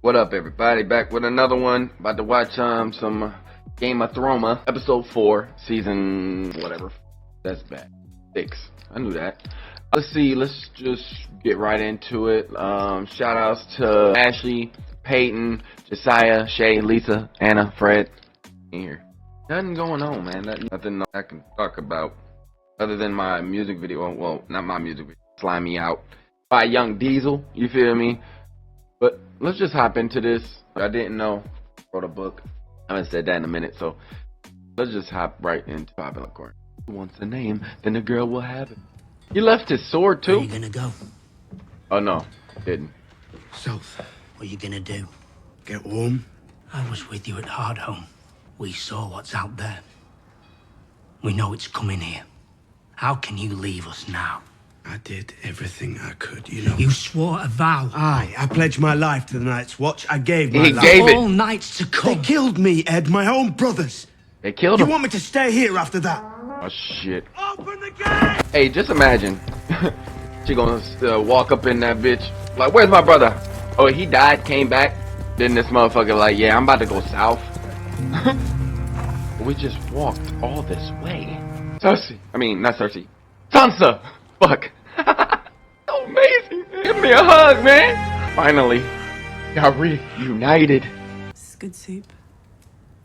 What up, everybody? Back with another one. About to watch some Game of Thrones, episode 4, season whatever. That's bad. 6. I knew that. Let's see. Let's just get right into it. Shout outs to Ashley, Peyton, Josiah, Shay, Lisa, Anna, Fred. In here. Nothing going on, man. Nothing I can talk about other than my music video. Well, not my music video. Slime Me Out by Young Diesel. You feel me? But let's just hop into this. I didn't know. Wrote a book. I haven't said that in a minute, so let's just hop right into Popular Court. Who wants a name, then the girl will have it. He left his sword too. Where you gonna go? Oh no, didn't. South. What are you gonna do? Get warm? I was with you at Hardhome. We saw what's out there. We know it's coming here. How can you leave us now? I did everything I could, you know. You swore a vow. I pledged my life to the Night's Watch. I gave my He life. gave it. All nights to come. They killed me, Ed, my own brothers. They killed You him. want me to stay here after that? Oh shit. Open the gate! Hey, just imagine. She gonna walk up in that bitch. Like, where's my brother? Oh, he died, came back. Then this motherfucker like, yeah, I'm about to go south. We just walked all this way. Cersei. I mean, not Cersei. Sansa. Fuck. So amazing. Give me a hug, man. Finally. Got reunited. This is good soup.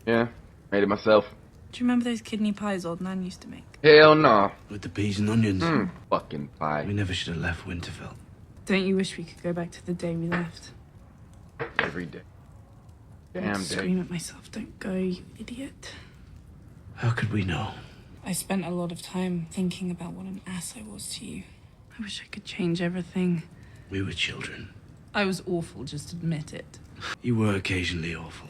Yeah, made it myself. Do you remember those kidney pies old Nan used to make? Hell no. With the peas and onions. Fucking pie. We never should have left Winterfell. Don't you wish we could go back to the day we left? Every day. I'd Damn scream day. at myself, don't go, you idiot. How could we know? I spent a lot of time thinking about what an ass I was to you. I wish I could change everything. We were children. I was awful, just admit it. You were occasionally awful.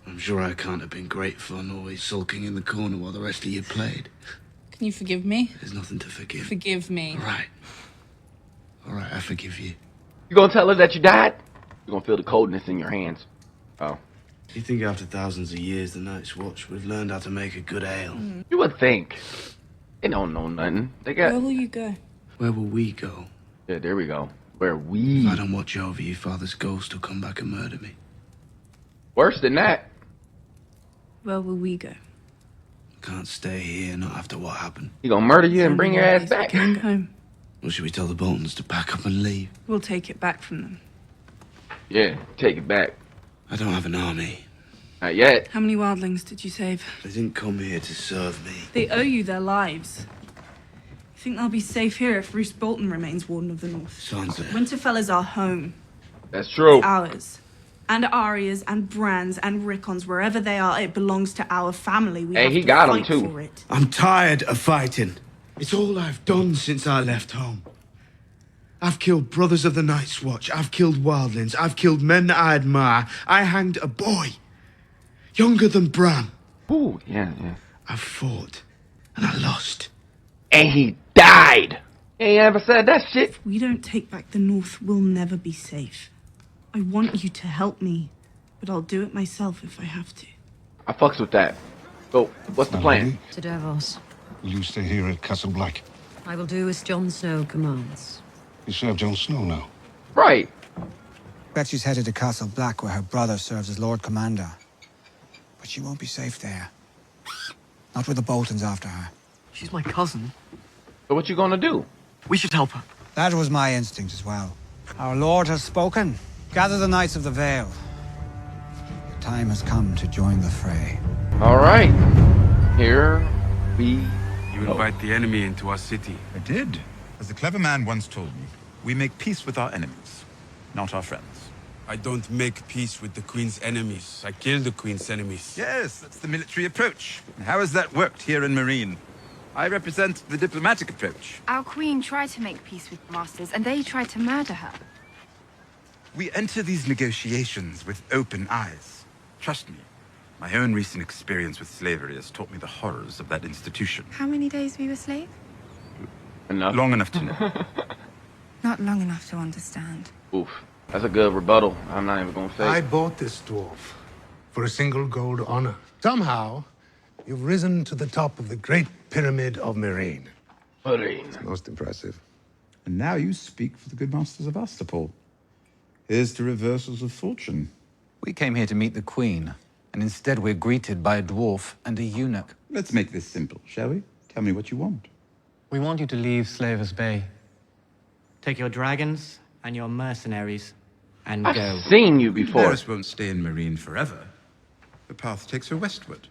I'm sure I can't have been great fun always sulking in the corner while the rest of you played. Can you forgive me? There's nothing to forgive. Forgive me. All right, I forgive you. You gonna tell her that you died? You're gonna feel the coldness in your hands. Oh. You think after thousands of years, the Night's Watch would have learned how to make a good ale? You would think. They don't know nothing. They got... Where will you go? Where will we go? Yeah, there we go. Where we... If I don't watch over you, Father's ghost will come back and murder me. Worse than that. Where will we go? I can't stay here, not after what happened. He gonna murder you and bring your ass back. Going home. Or should we tell the Boltons to pack up and leave? We'll take it back from them. Yeah, take it back. I don't have an army. Not yet. How many wildlings did you save? They didn't come here to serve me. They owe you their lives. You think they'll be safe here if Roose Bolton remains Warden of the North? Sansa. Winterfell is our home. That's true. Ours. And Arya's and Bran's and Rickon's, wherever they are, it belongs to our family. We Hey, have he to got 'em fight too. for it. I'm tired of fighting. It's all I've done since I left home. I've killed brothers of the Night's Watch. I've killed wildlings. I've killed men that I admire. I hanged a boy. Younger than Bran. Ooh, yeah. I've fought. And I lost. And he died. He ain't ever said that shit. If we don't take back the North, we'll never be safe. I want you to help me, but I'll do it myself if I have to. I fucks with that. So, what's the plan? To Davos. Will you stay here at Castle Black? I will do as Jon Snow commands. You serve Jon Snow now. Right. Bet she's headed to Castle Black where her brother serves as Lord Commander. But she won't be safe there. Not with the Boltons after her. She's my cousin. So what you gonna do? We should help her. That was my instinct as well. Our Lord has spoken. Gather the Knights of the Vale. The time has come to join the fray. All right. Here we You invite the enemy into our city. I did. As a clever man once told me, we make peace with our enemies, not our friends. I don't make peace with the Queen's enemies. I kill the Queen's enemies. Yes, that's the military approach. And how has that worked here in Marine? I represent the diplomatic approach. Our queen tried to make peace with the masters, and they tried to murder her. We enter these negotiations with open eyes. Trust me, my own recent experience with slavery has taught me the horrors of that institution. How many days were you a slave? enough. Long enough to know. Not long enough to understand. Oof. That's a good rebuttal. I'm not even gonna say. I bought this dwarf for a single gold honor. Somehow, you've risen to the top of the Great Pyramid of Meereen. Meereen. Most impressive. And now you speak for the good masters of Astapol. Here's to reversals of fortune. We came here to meet the Queen, and instead we're greeted by a dwarf and a eunuch. Let's make this simple, shall we? Tell me what you want. We want you to leave Slavers Bay. Take your dragons and your mercenaries and go. I've seen you before. Varys won't stay in Marine forever. The path takes her westward.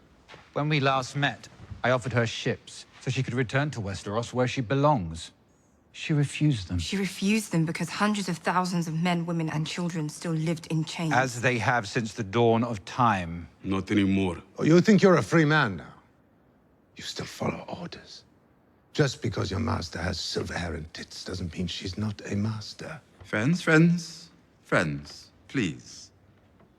When we last met, I offered her ships so she could return to Westeros where she belongs. She refused them. She refused them because hundreds of thousands of men, women, and children still lived in chains. As they have since the dawn of time. Not anymore. Oh, you think you're a free man now? You still follow orders. Just because your master has silver hair and tits doesn't mean she's not a master. Friends, please.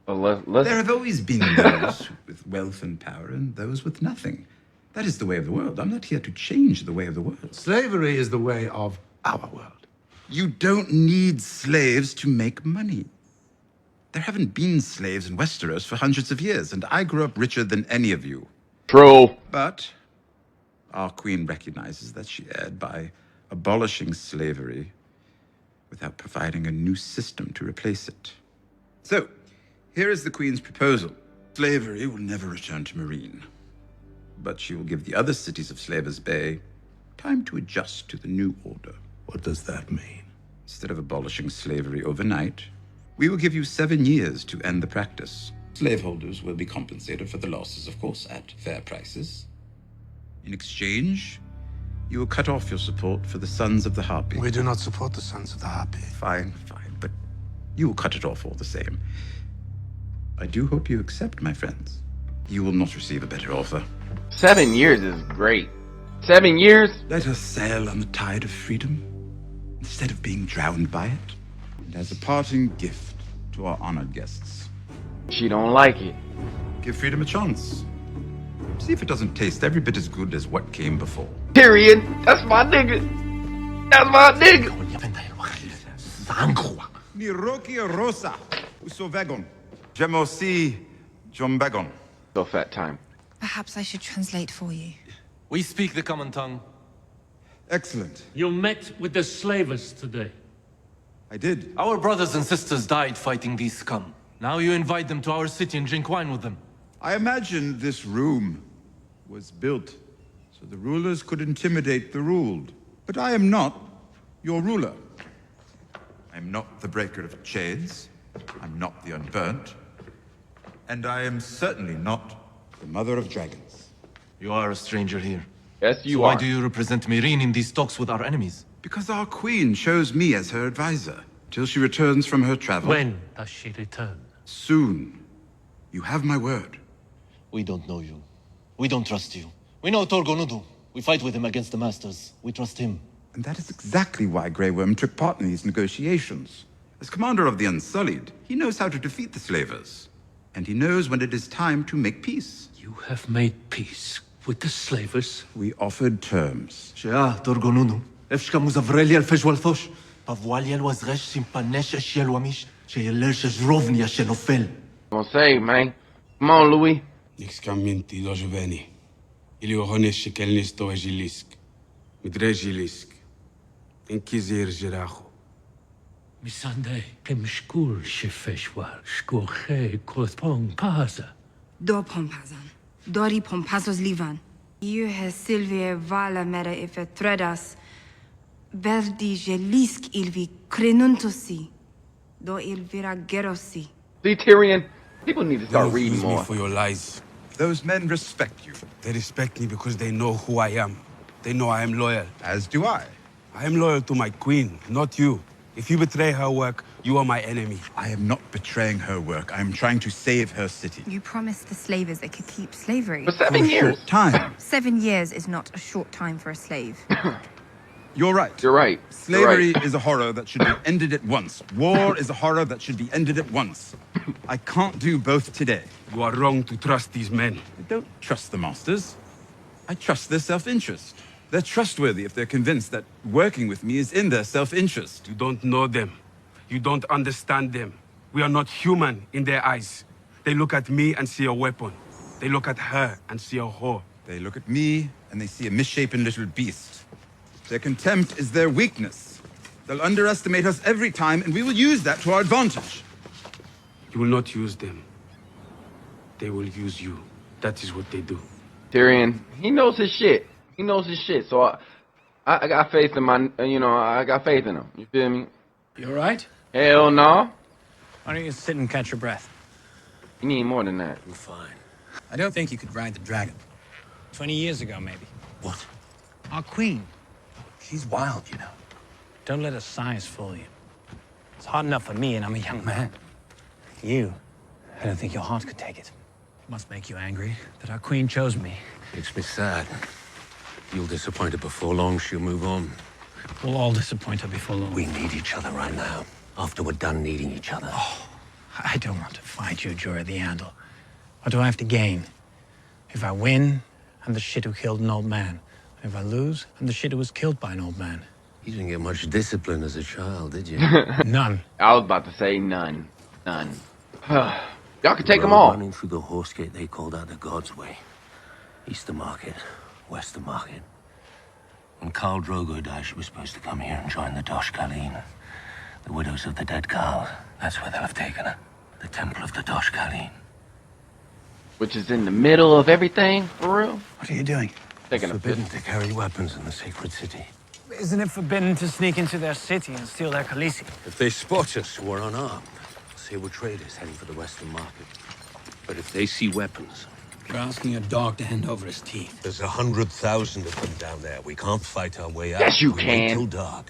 Well, There have always been those with wealth and power and those with nothing. That is the way of the world. I'm not here to change the way of the world. Slavery is the way of our world. You don't need slaves to make money. There haven't been slaves in Westeros for hundreds of years, and I grew up richer than any of you. True. But our queen recognizes that she erred by abolishing slavery without providing a new system to replace it. So, here is the queen's proposal. Slavery will never return to Marine, but she will give the other cities of Slavers Bay time to adjust to the new order. What does that mean? Instead of abolishing slavery overnight, we will give you 7 years to end the practice. Slaveholders will be compensated for the losses, of course, at fair prices. In exchange, you will cut off your support for the Sons of the Harpy. We do not support the Sons of the Harpy. Fine, but you will cut it off all the same. I do hope you accept, my friends. You will not receive a better offer. 7 years is great. 7 years? Let us sail on the tide of freedom, instead of being drowned by it. And as a parting gift to our honored guests. She don't like it. Give freedom a chance. See if it doesn't taste every bit as good as what came before. Period. That's my nigga. That's my nigga. Ni roki rosa, usovegon, gemosi, jombegon. So fat time. Perhaps I should translate for you. We speak the common tongue. Excellent. You met with the slavers today. I did. Our brothers and sisters died fighting these scum. Now you invite them to our city and drink wine with them. I imagine this room was built so the rulers could intimidate the ruled. But I am not your ruler. I am not the breaker of chains. I'm not the unburnt. And I am certainly not the mother of dragons. You are a stranger here. Yes, you so are. Why do you represent Myrine in these talks with our enemies? Because our queen chose me as her advisor, till she returns from her travel. When does she return? Soon. You have my word. We don't know you. We don't trust you. We know Torgonudu. We fight with him against the Masters. We trust him. And that is exactly why Grey Worm took part in these negotiations. As commander of the Unsullied, he knows how to defeat the slavers. And he knows when it is time to make peace. You have made peace with the slavers? We offered terms. Torgonudu. Efshka muzavreli al fejwalthosh. Pavwali al wazresh simpanesh ashiel wamish. Sheyelesh zrovni ashelofel. Gonna say, man. Come on, Louis. Nixkaminti dojuveni. Ili ohone shekelnis to ejilisk. Midrejilisk. Inkizir jiracho. Misande kemshkul shefeshwal shkoche kothpong paza. Do pompazan. Dori pompazos livan. You has Sylvia vala mera ife thredas. Verdi jelisk ilvi crenuntosi. Do ilvira gerosi. See, Tyrion, people need to start Don't reading accuse me more. for your lies. Those men respect you. They respect me because they know who I am. They know I am loyal. As do I. I am loyal to my queen, not you. If you betray her work, you are my enemy. I am not betraying her work. I am trying to save her city. You promised the slavers they could keep slavery. For 7 years. Time. 7 years is not a short time for a slave. You're right. You're right. Slavery You're right. is a horror that should be ended at once. War is a horror that should be ended at once. I can't do both today. You are wrong to trust these men. I don't trust the masters. I trust their self-interest. They're trustworthy if they're convinced that working with me is in their self-interest. You don't know them. You don't understand them. We are not human in their eyes. They look at me and see a weapon. They look at her and see a whore. They look at me and they see a misshapen little beast. Their contempt is their weakness. They'll underestimate us every time, and we will use that to our advantage. You will not use them. They will use you. That is what they do. Tyrion, he knows his shit. He knows his shit. So I got faith in my, I got faith in him. You feel me? You all right? Hell no. Why don't you sit and catch your breath? You need more than that. I'm fine. I don't think you could ride the dragon. 20 years ago, maybe. What? Our queen. She's wild, you know. Don't let her size fool you. It's hard enough for me, and I'm a young man. You, I don't think your heart could take it. It must make you angry that our queen chose me. Makes me sad. You'll disappoint her before long. She'll move on. We'll all disappoint her before long. We need each other right now. After we're done needing each other. Oh, I don't want to fight you, Jorah the Andal. What do I have to gain? If I win, I'm the shit who killed an old man. If I lose, I'm the shit who was killed by an old man. You didn't get much discipline as a child, did you? None. I was about to say none. None. Y'all can take them all. Running through the horse gate they called out the God's Way. Eastern Market, Western Market. When Khal Drogo died, she was supposed to come here and join the Dosh Khaleen. The widows of the dead Khal. That's where they'll have taken her. The Temple of the Dosh Khaleen. Which is in the middle of everything, for real? What are you doing? Taking a Forbidden piss. to carry weapons in the sacred city. Isn't it forbidden to sneak into their city and steal their Khaleesi? If they spot us, we're unarmed. Say we're traders heading for the Western Market. But if they see weapons... You're asking a dog to hand over his teeth. There's 100,000 of them down there. We can't fight our way out. Yes, you We can. wait till dark,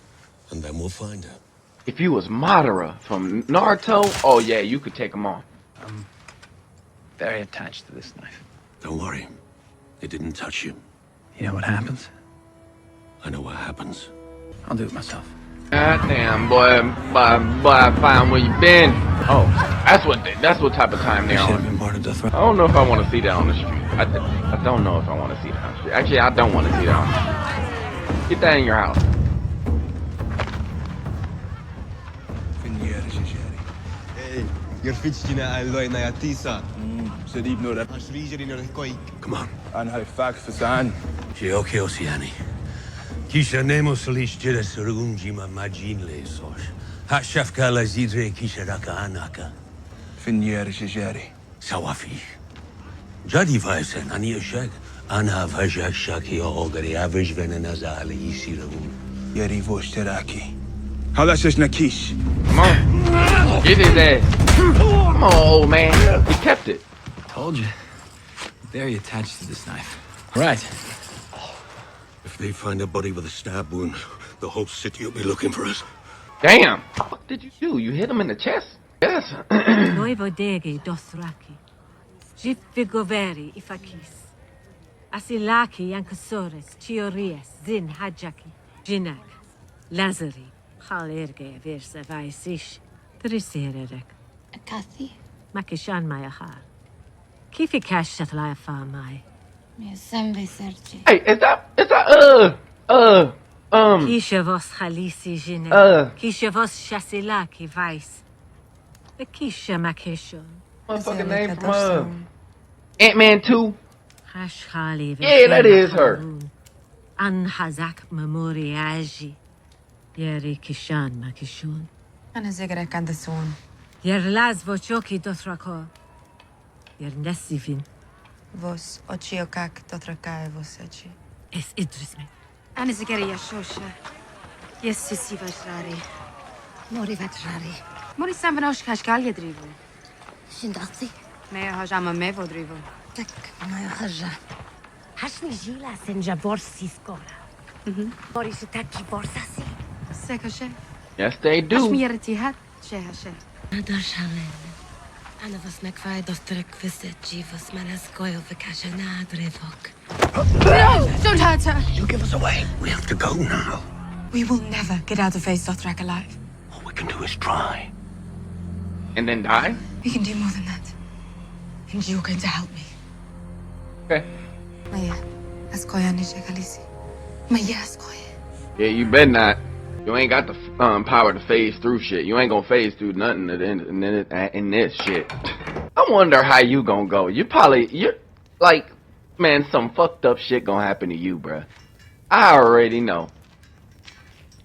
and then we'll find her. If you was Madara from Naruto, oh yeah, you could take them all. I'm very attached to this knife. Don't worry. It didn't touch you. You know what happens? I know what happens. I'll do it myself. God damn, boy, I found where you been. Oh, that's what type of time they're on. I don't know if I want to see that on the street. I don't know if I want to see that on the street. Actually, I don't want to see that on the street. Get that in your house. Your fietsje alloy na yatisa. Ze diep no dat. Asrijer in de koi. Come on. Aan haar vaak verstaan. Gioke Oceani. Kisha nemo solis jira surunjima majin le sos. Ha shafka la zidre kisha raka anaka. Finyer jeri. Sawafi. Jadi vaisen ani ashag. Ana vaja shaki ogari average venenaza ali yisirun. Yeri voshteraki. Halashes nakish. Come on. Get his ass. Come on, old man. He kept it. Told you. Very attached to this knife. Right. If they find a body with a stab wound, the whole city will be looking for us. Damn. What did you do? You hit him in the chest? Yes. Noivo dege dothraki. Jiffigoveri ifakis. Asilaki yankasores, Chiorias, Zin Hajaki, Jinak, Lazari, Halerge versa vaisish, Trisererek. Kathy? Makishan mayahar. Kifi cash shatlaya famai. Hey, is that Kisha vos Khalisi Jinek. Kisha vos Shasilaki Vais. The Kisha Makishon. Motherfucking name from Ant-Man 2. Hashkhali. Yeah, that is her. Anhazak Memoriaji. Yeri Kishan Makishon. أنا زيك عند السون. Yer Laz Vochoki Dothrako. Yer Nessivin. Vos ochiokak dotrakae vos echi. Es Idrisme. أنا زيك يا شوشة. Yes, sisi vajrari. Mori vajrari. Mori sam vanosh kashgal yedrivo. Shindati. Mea hajama mevo drivo. Tak maya haja. Hashni jila senja borsi skora. Mori shitaki borsasi. Sekashe. Yes, they do. Hashmi yertihat shehashe. Nadar shamen. Ana vas nekvaj dostrek visechi vas manaskoyo vakashana drevok. No! Don't hurt her! You give us away. We have to go now. We will never get out of Face Dothrak alive. All we can do is try. And then die? We can do more than that. And you're going to help me. Okay. Maya, askoya nishe kalisi. Maya askoya. Yeah, you better not. You ain't got the power to phase through shit. You ain't gonna phase through nothing in this shit. I wonder how you gonna go. You're like, man, some fucked up shit gonna happen to you, bruh. I already know.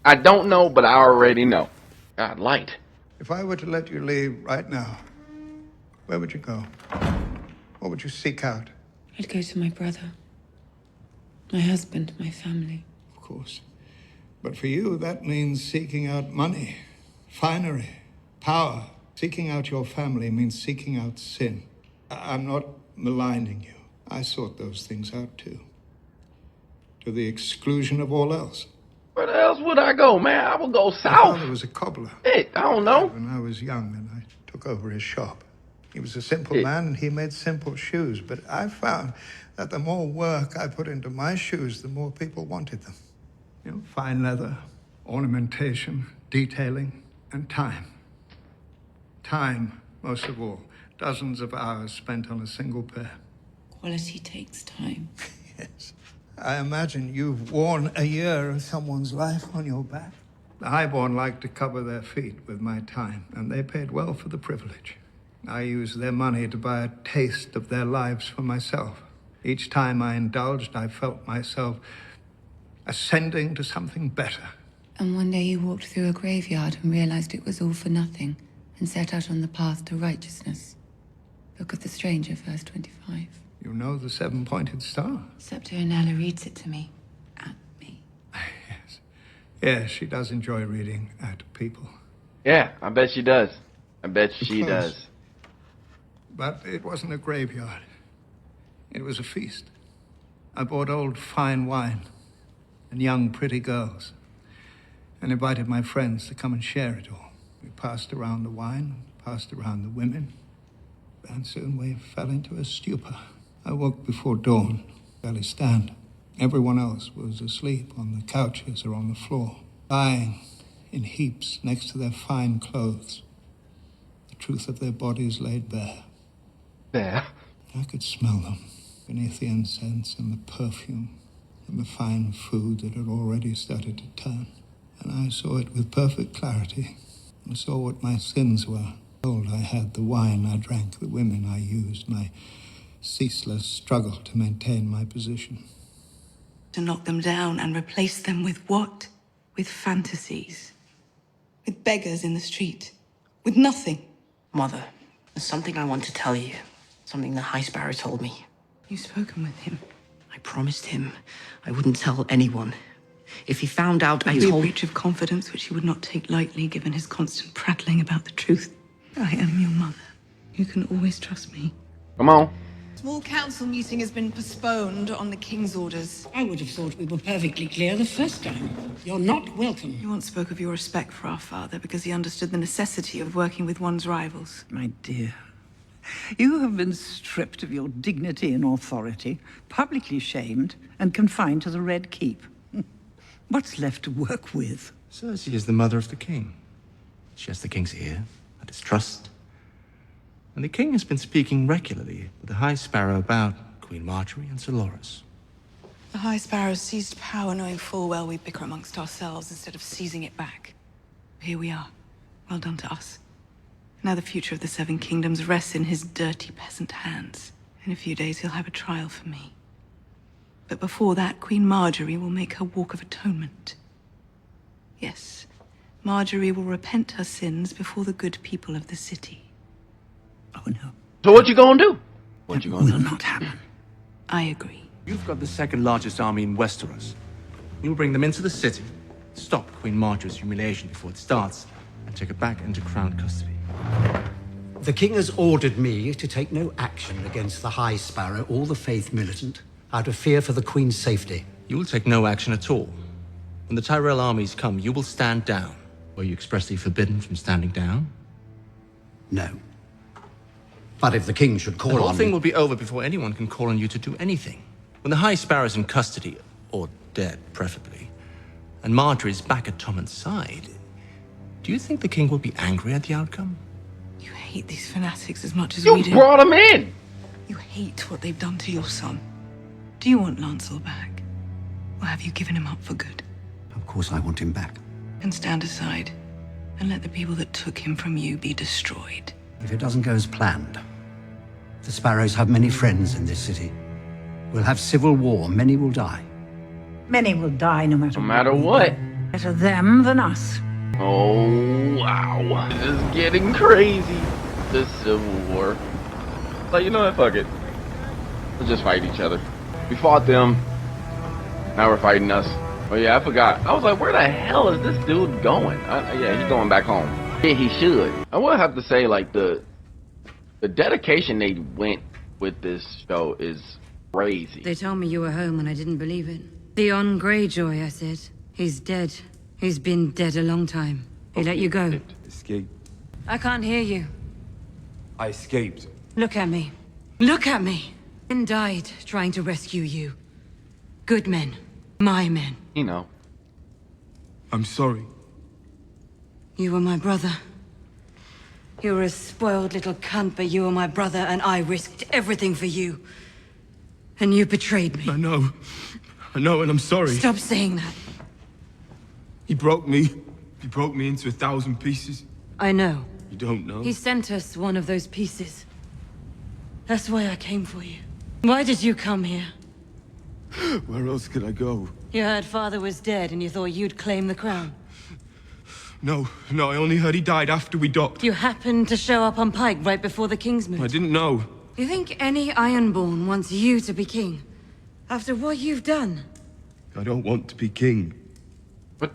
I don't know, but I already know. God, light. If I were to let you leave right now, where would you go? What would you seek out? I'd go to my brother, my husband, my family. Of course. But for you, that means seeking out money, finery, power. Seeking out your family means seeking out sin. I'm not maligning you. I sought those things out too. To the exclusion of all else. Where the else would I go, man? I would go My south. father was a cobbler. Hey, I don't know. When I was young, and I took over his shop. He was a simple man, and he made simple shoes. But I found that the more work I put into my shoes, the more people wanted them. You know, fine leather, ornamentation, detailing, and time. Time, most of all. Dozens of hours spent on a single pair. Quality takes time. Yes. I imagine you've worn a year of someone's life on your back. The highborn liked to cover their feet with my time, and they paid well for the privilege. I used their money to buy a taste of their lives for myself. Each time I indulged, I felt myself ascending to something better. And one day you walked through a graveyard and realized it was all for nothing, and set out on the path to righteousness. Book of the Stranger, verse 25. You know the seven-pointed star? Scepter Nella reads it to me. Yes, she does enjoy reading at people. Yeah, I bet she does. I bet she does. But it wasn't a graveyard. It was a feast. I bought old fine wine and young pretty girls and invited my friends to come and share it all. We passed around the wine, passed around the women, and soon we fell into a stupor. I woke before dawn, barely stand. Everyone else was asleep on the couches or on the floor, lying in heaps next to their fine clothes. The truth of their bodies laid bare. Bare? I could smell them beneath the incense and the perfume and the fine food that had already started to turn. And I saw it with perfect clarity. I saw what my sins were. Told I had the wine I drank, the women I used, my ceaseless struggle to maintain my position. To knock them down and replace them with what? With fantasies. With beggars in the street. With nothing. Mother, there's something I want to tell you. Something the High Sparrow told me. You've spoken with him. I promised him I wouldn't tell anyone. If he found out, It would be a breach of confidence which he would not take lightly, given his constant prattling about the truth. I am your mother. You can always trust me. Come on. Small council meeting has been postponed on the king's orders. I would have thought we were perfectly clear the first time. You're not welcome. You once spoke of your respect for our father because he understood the necessity of working with one's rivals. My dear, you have been stripped of your dignity and authority, publicly shamed, and confined to the Red Keep. What's left to work with? Cersei is the mother of the king. She has the king's ear and his trust. And the king has been speaking regularly with the High Sparrow about Queen Marjorie and Sir Loras. The High Sparrow seized power knowing full well we bicker amongst ourselves instead of seizing it back. Here we are. Well done to us. Now the future of the Seven Kingdoms rests in his dirty peasant hands. In a few days he'll have a trial for me. But before that, Queen Marjorie will make her walk of atonement. Yes, Marjorie will repent her sins before the good people of the city. Oh, no. So what you gonna do? What you gonna do? Will not happen. I agree. You've got the second largest army in Westeros. You'll bring them into the city, stop Queen Marjorie's humiliation before it starts, and take her back into crown custody. The king has ordered me to take no action against the High Sparrow or the Faith Militant out of fear for the Queen's safety. You will take no action at all. When the Tyrell armies come, you will stand down. Were you expressly forbidden from standing down? No. But if the king should call on me... The on whole thing me... will be over before anyone can call on you to do anything. When the High Sparrow's in custody, or dead, preferably, and Marjorie's back at Tommen's side, do you think the king will be angry at the outcome? You hate these fanatics as much as You we do. brought him in! You hate what they've done to your son. Do you want Lancel back? Or have you given him up for good? Of course I want him back. And stand aside and let the people that took him from you be destroyed. If it doesn't go as planned, the Sparrows have many friends in this city. We'll have civil war. Many will die. Many will die no matter what. Better them than us. Oh, wow. This is getting crazy. The Civil War. Like, you know what? Fuck it. Let's just fight each other. We fought them. Now we're fighting us. Oh, yeah, I forgot. I was like, where the hell is this dude going? Yeah, he's going back home. Yeah, he should. I would have to say, like, the dedication they went with this show is crazy. They told me you were home and I didn't believe it. Theon Greyjoy, I said. He's dead. He's been dead a long time. He let you go. Escape. I can't hear you. I escaped. Look at me. Look at me. Men died trying to rescue you. Good men. My men. You know. I'm sorry. You were my brother. You were a spoiled little cunt, but you were my brother, and I risked everything for you. And you betrayed me. I know, and I'm sorry. Stop saying that. He broke me. He broke me into 1,000 pieces. I know. You don't know? He sent us one of those pieces. That's why I came for you. Why did you come here? Where else could I go? You heard father was dead and you thought you'd claim the crown. No, I only heard he died after we docked. You happened to show up on Pike right before the King's Moot. I didn't know. You think any Ironborn wants you to be king? After what you've done? I don't want to be king.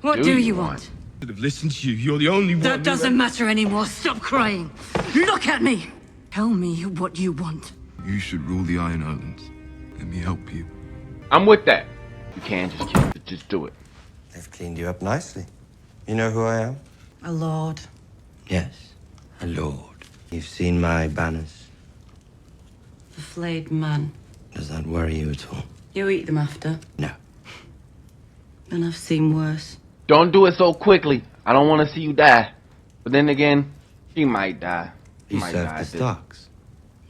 What do you want? I should have listened to you. You're the only one. That doesn't matter anymore. Stop crying. Look at me. Tell me what you want. You should rule the Iron Islands. Let me help you. I'm with that. You can't just kill it. Just do it. They've cleaned you up nicely. You know who I am? A lord. Yes, a lord. You've seen my banners. The flayed man. Does that worry you at all? You eat them after? No. And I've seen worse. Don't do it so quickly. I don't want to see you die. But then again, she might die. She You might served die the Starks.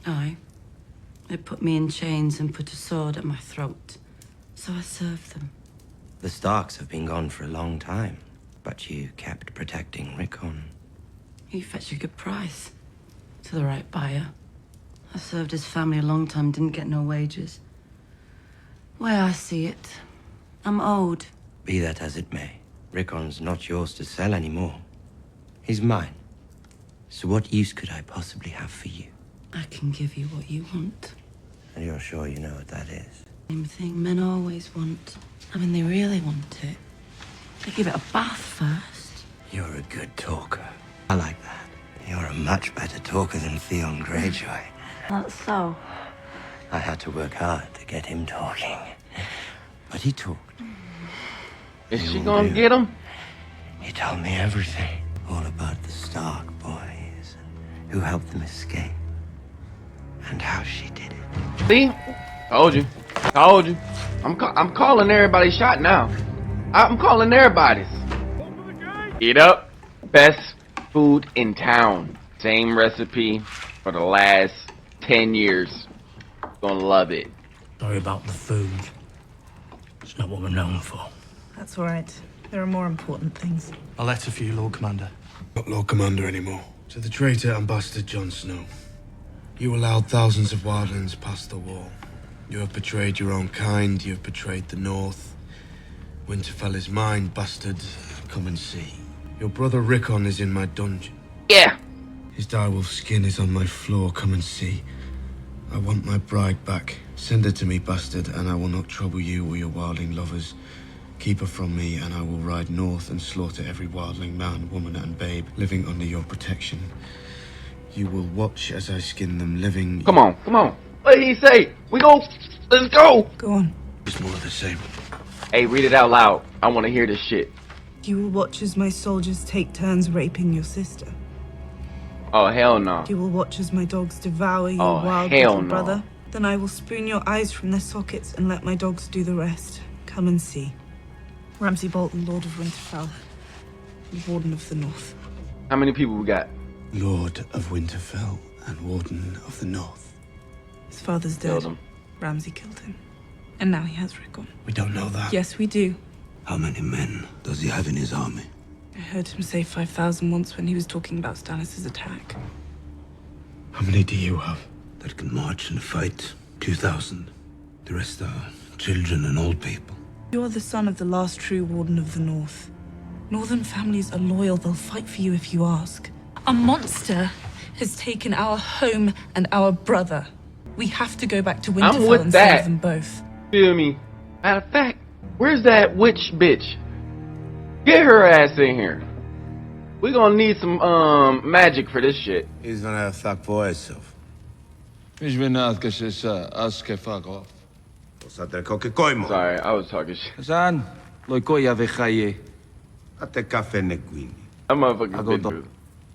Aye. They put me in chains and put a sword at my throat. So I served them. The Starks have been gone for a long time, but you kept protecting Rickon. You fetch a good price. To the right buyer. I served his family a long time, didn't get no wages. Way I see it, I'm owed. Be that as it may, Rickon's not yours to sell anymore. He's mine. So what use could I possibly have for you? I can give you what you want. And you're sure you know what that is? Same thing men always want. I mean, they really want it. They give it a bath first. You're a good talker. I like that. You're a much better talker than Theon Greyjoy. That's so. I had to work hard to get him talking. But he talked. Is she gonna get him? He told me everything. All about the Stark boys, and who helped them escape, and how she did it. See? Told you. Told you. I'm calling everybody's shot now. I'm calling everybody's. Eat up. Best food in town. Same recipe for the last 10 years. Gonna love it. Sorry about the food. It's not what we're known for. That's all right. There are more important things. A letter for you, Lord Commander. Not Lord Commander anymore. To the traitor and bastard Jon Snow. You allowed thousands of wildlings past the wall. You have betrayed your own kind. You have betrayed the North. Winterfell is mine, bastard. Come and see. Your brother Rickon is in my dungeon. Yeah. His direwolf skin is on my floor. Come and see. I want my bride back. Send her to me, bastard, and I will not trouble you or your wildling lovers. Keep her from me, and I will ride north and slaughter every wildling man, woman, and babe living under your protection. You will watch as I skin them living. Come on, come on. What did he say? We go. Let's go. Go on. It's more of the same. Hey, read it out loud. I want to hear this shit. You will watch as my soldiers take turns raping your sister. Oh, hell no. You will watch as my dogs devour your Oh, wild hell little no. brother. Then I will spoon your eyes from their sockets and let my dogs do the rest. Come and see. Ramsay Bolton, Lord of Winterfell, and Warden of the North. How many people we got? Lord of Winterfell and Warden of the North. His father's dead. Killed him. Ramsay killed him. And now he has Rickon. We don't know that. Yes, we do. How many men does he have in his army? I heard him say 5,000 once when he was talking about Stannis' attack. How many do you have? That can march and fight. 2,000. The rest are children and old people. You are the son of the last true Warden of the North. Northern families are loyal. They'll fight for you if you ask. A monster has taken our home and our brother. We have to go back to Winterfell and save them both. Feel me? Matter of fact, where's that witch bitch? Get her ass in here. We gonna need some magic for this shit. He's gonna have fuck for himself. Sorry, I was talking shit. Zan, loikoya vechaye. Ate kafe ne queen. That motherfucker's been through.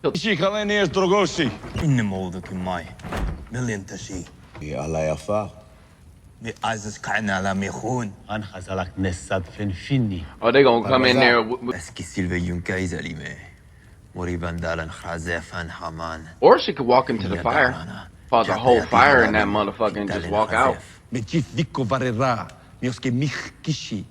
Shikaleneers drogosi. In the mold of my million tashi. Ala yafa. The Aziz Kana la Mehun. An Hazalak Nessad Fenfini. Oh, they gonna come in there. Eski Silve Yunka Izalime. Moribandal and Khazef and Haman. Or she could walk into the fire. Cause a whole fire in that motherfucker and just walk out. Mechif Vico Varera. Mioske mich kishi.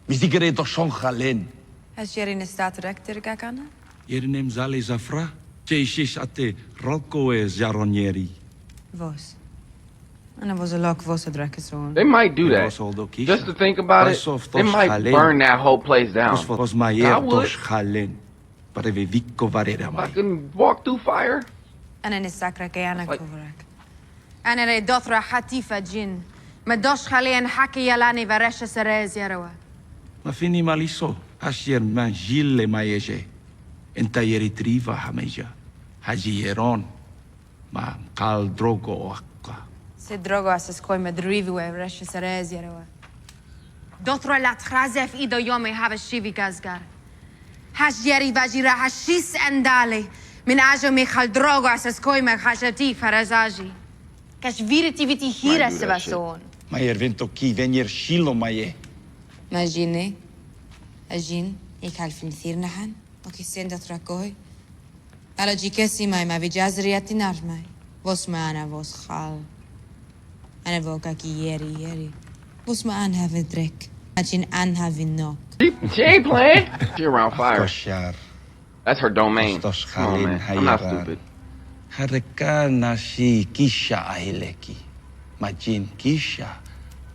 Mizigere do Shonchalen. Has Jerry staat rector Gagana? Yernem Zale Zafra. Cheishish ate Rolko e Jaronieri. Vos. And I was a lock vos at Rekison. They might do that. Just to think about it, they might burn that whole place down. I would. I can walk through fire. And in Sakra Gayana Kovarak. And in a Dothra Hatifa Jin. Madosh Khalian Haki Yalani Varesha Serez Yarawa. Mafini Maliso. Asher Manjile Mayeje. Entayeri Triva Hameja. Haji Yeron. Ma Kal Drogo. Se drogo asas koi madrivu e resha serez yarawa. Dothra lat khrazef ido yome have shivi gazgar. Hash yeri vajira hashis andale. Min ajo me khal drogo asas koi me khashati farazaji. Kash viritiviti hira sevason. Mayer vento ki venir shilo maye. Magine. Ajin, ik hal fin thirnahan. Oki senda trakoi. Ala jikesi mai ma vijazri atinarmai. Vos maana vos khal. أنا بوكاكي يري بس ما أنها في درك لكن أنها في النوك. She ain't playing. She around fire. That's her domain. Come on, man. I'm not stupid. Hareka nasi kisha ahileki. Majin kisha.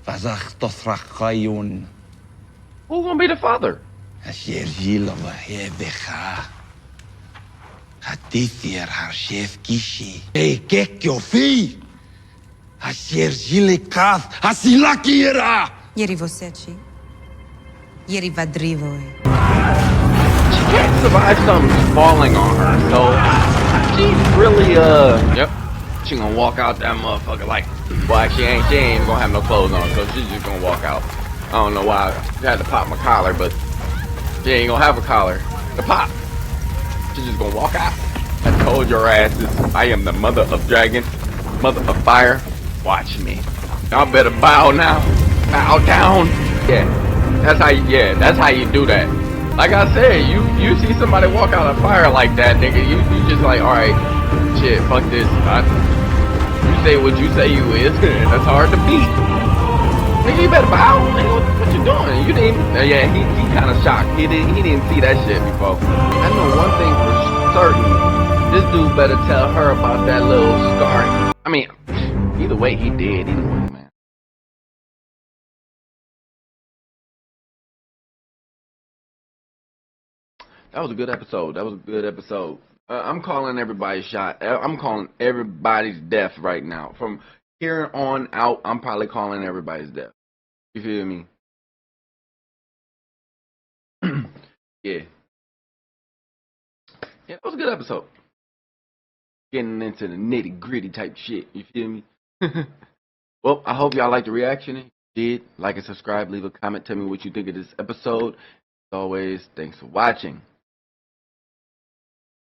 Vazach tothrakayun. Who's gonna be the father? Asher jilova hebecha. Hatithir harshef kishi. Hey, kek your fee. Asher Gilekath, Asilaki era! Yeri vosechi. Yeri vadrivoi. She can't survive something falling on her, so she's really, yep. She gonna walk out that motherfucker like, well, she ain't gonna have no clothes on, so she's just gonna walk out. I don't know why I had to pop my collar, but she ain't gonna have a collar to pop. She's just gonna walk out. I told your asses, I am the mother of dragons, mother of fire. Watch me. Y'all better bow now. Bow down. Yeah. That's how you do that. Like I said, you see somebody walk out of fire like that, nigga, you just like, alright, shit, fuck this. You say what you say you is, that's hard to beat. Nigga, you better bow. Nigga, what you doing? You didn't yeah, he kinda shocked. He didn't see that shit before. I know one thing for certain. This dude better tell her about that little scar. I mean, either way, he did. Either way, man. That was a good episode. I'm calling everybody's shot. I'm calling everybody's death right now. From here on out, I'm probably calling everybody's death. You feel me? Yeah. Yeah, that was a good episode. Getting into the nitty gritty type shit. You feel me? Well, I hope y'all liked the reaction. If you did, like and subscribe, leave a comment, tell me what you think of this episode. As always, thanks for watching.